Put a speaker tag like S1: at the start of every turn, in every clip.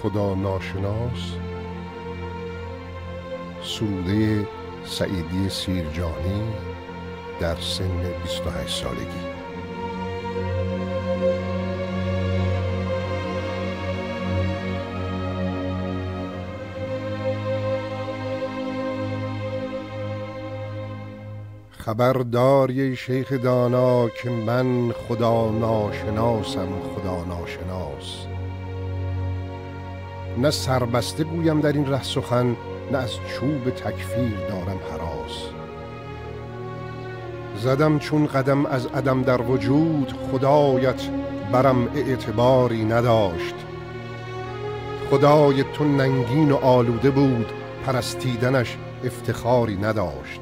S1: خدا ناشناس، سروده سعیدی سیرجانی در سن 28 سالگی. خبردار شیخ دانا که من خدا ناشناسم، خدا ناشناس. نه سربسته گویم در این ره سخن، نه از چوب تکفیر دارم هراس. زدم چون قدم از عدم در وجود، خدایت برم اعتباری نداشت. خدای تو ننگین و آلوده بود، پرستیدنش افتخاری نداشت.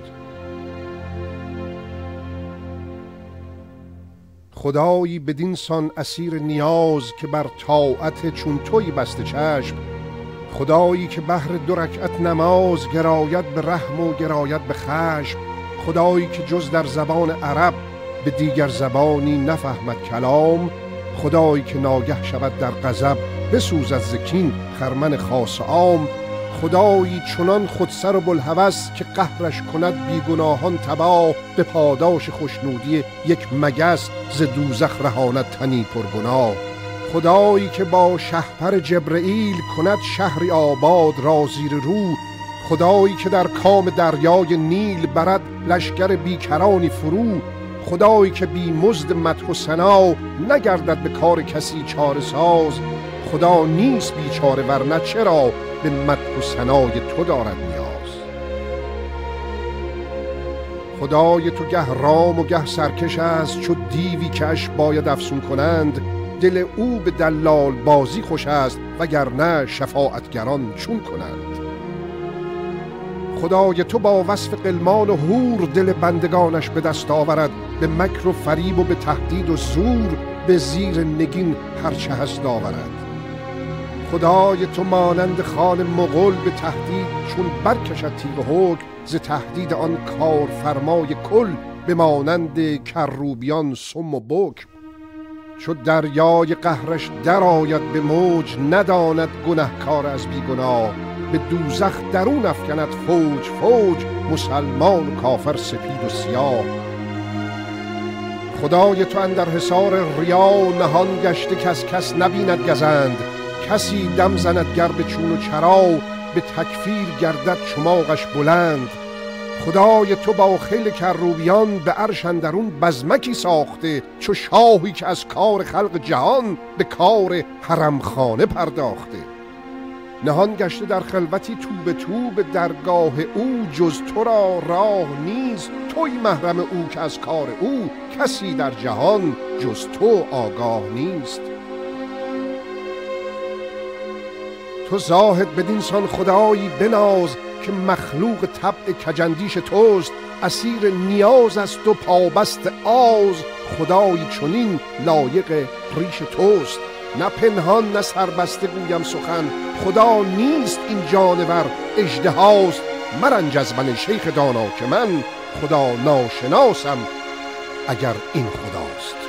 S1: خدایی بدین سان اسیر نیاز، که بر طاعت چون توی بسته چشم. خدایی که بهر 2 رکعت نماز، گراید به رحم و گراید به خشم. خدایی که جز در زبان عرب، به دیگر زبانی نفهمد کلام. خدایی که ناگه شود در غضب، بسوزد ز کین خرمن خاص عام. خدایی چنان خودسر و بوالهوس، که قهرش کند بیگناهان تباه. به پاداش خوشنودی یک مگس، ز دوزخ رهاند تنی پرگناه. خدایی که با شهپر جبرئیل، کند شهری آباد را زیر رو. خدایی که در کام دریای نیل، برد لشکر بیکرانی فرو. خدایی که بی مزد مدح و ثنا، نگردد به کار کسی چاره ساز. خدا نیست بیچاره، ورنه چرا به مدح و ثنای تو دارد نیاز. خدای تو گه رام و گه سرکش است، چو دیوی که اش باید افسون کنند. دل او به دلال بازی خوش است، وگرنه شفاعتگران چون کنند. خدای تو با وصف غلمان و حور، دل بندگانش به دست آورد. به مکر و فریب و به تهدید و زور، به زیر نگین هرچه هست آورد. خدای تو مانند خان مغول، به تهدید چون برکشد تیغ حکم. ز تهدید آن کارفرمای کل، به مانند کروبیان سم و بکم. چو دریای قهرش در آید به موج، نداند گنهکار از بیگناه. به دوزخ درون افکند فوج فوج، مسلمان و کافر سپید و سیاه. خدای تو اندر حصار ریا، نهان گشته کس کس نبیند گزند. کسی دم زند گر به چون و چرا، به تکفیر گردد چماغش بلند. خدای تو با خیل کروبیان، به عرش اندرون بزمکی ساخته. چو شاهی که از کار خلق جهان، به کار حرمخانه پرداخته. نهان گشته در خلوتی تو به تو، به درگاه او جز تو را راه نیست. توی محرم او که از کار او، کسی در جهان جز تو آگاه نیست. تو زاهد بدین سان خدایی بناز، که مخلوق طبع کجندیش توست. اسیر نیاز است و پابست آز، خدایی چنین لایق ریش توست. نه پنهان نه سربسته گویم سخن، خدا نیست این جانور اژدهاست. مرنج از من شیخ دانا، که من خدا ناشناسم، اگر این خداست.